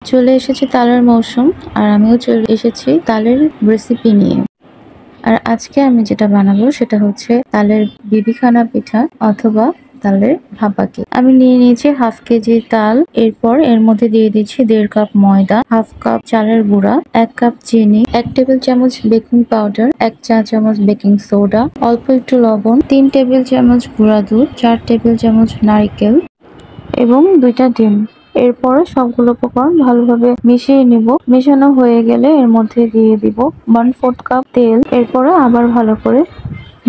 চলে এসেছে তালের মৌসুম, আর আমিও চলে এসেছি তালের রেসিপি নিয়ে। আর আজকে আমি যেটা বানাবো সেটা হচ্ছে তালের বিবিখানা পিঠা অথবা তালের ভাপা কেক। আমি নিয়ে নিয়েছি হাফ কেজি তাল, এরপর এর মধ্যে দিয়ে দিচ্ছি 1.5 কাপ ময়দা, হাফ কাপ চালের গুঁড়া, 1 কাপ চিনি, 1 টেবিল চামচ বেকিং পাউডার, 1 চা চামচ বেকিং সোডা, অল্প একটু লবণ, 3 টেবিল চামচ গুঁড়া দুধ, 4 টেবিল চামচ নারকেল এবং 2টা ডিম। এরপরে সবগুলো উপকরণ ভালোভাবে মিশিয়ে নিব। মেশানো হয়ে গেলে এর মধ্যে দিয়ে দিব 1/4 কাপ তেল। এরপরে আবার ভালো করে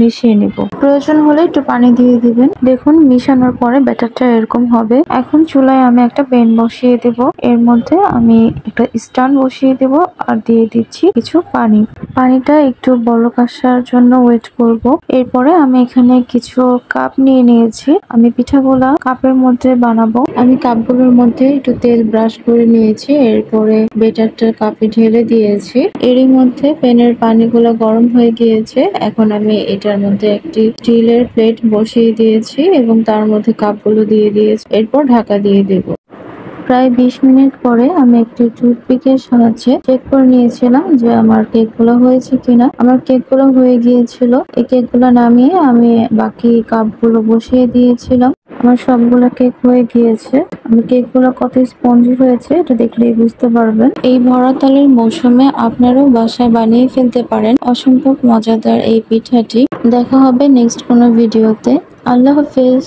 মিশিয়ে নিব। প্রয়োজন হলে একটু পানি দিয়ে দিবেন। দেখুন মিশানোর পরে ব্যাটারটা এরকম হবে। এখন চুলায় আমি একটা প্যান বসিয়ে দেব। এর মধ্যে আমি একটা স্ট্যান্ড বসিয়ে দেব আর দিয়ে দিচ্ছি কিছু পানি। পানিটা একটু বলক আসার জন্য ওয়েট করব। এরপরে আমি এখানে কিছু কাপ নিয়ে নিয়েছি। আমি পিঠাগুলা কাপের মধ্যে বানাবো। আমি কাপগুলোর মধ্যে একটু তেল ব্রাশ করে নিয়েছি। এরপরে ব্যাটারটা কাপে ঢেলে দিয়েছি। এরই মধ্যে প্যানের পানিগুলো গরম হয়ে গিয়েছে। এখন আমি এটার মধ্যে একটি স্টিলের প্লেট বসিয়ে দিয়েছি এবং তার মধ্যে কাপগুলো দিয়ে দিয়েছি। এরপর ঢাকা দিয়ে দেব। প্রায় 20 মিনিট পরে আমি একটি টুথপিকের সাহায্যে চেক করে নিয়েছিলাম যে আমার কেকগুলো হয়েছে কিনা। আমার কেকগুলো হয়ে গিয়েছিল। এই কেকগুলো নামিয়ে আমি বাকি কাপগুলো বসিয়ে দিয়েছিলাম। আমার সবগুলো কেক হয়ে গিয়েছে। আমি কেকগুলো কত স্পঞ্জি হয়েছে এটা দেখলেই বুঝতে পারবেন। এই ভরা তালের মৌসুমে আপনারাও বাসায় বানিয়ে ফেলতে পারেন অসম্ভব মজাদার এই পিঠাটি। দেখা হবে নেক্সট কোনো ভিডিওতে। আল্লাহ হাফেজ।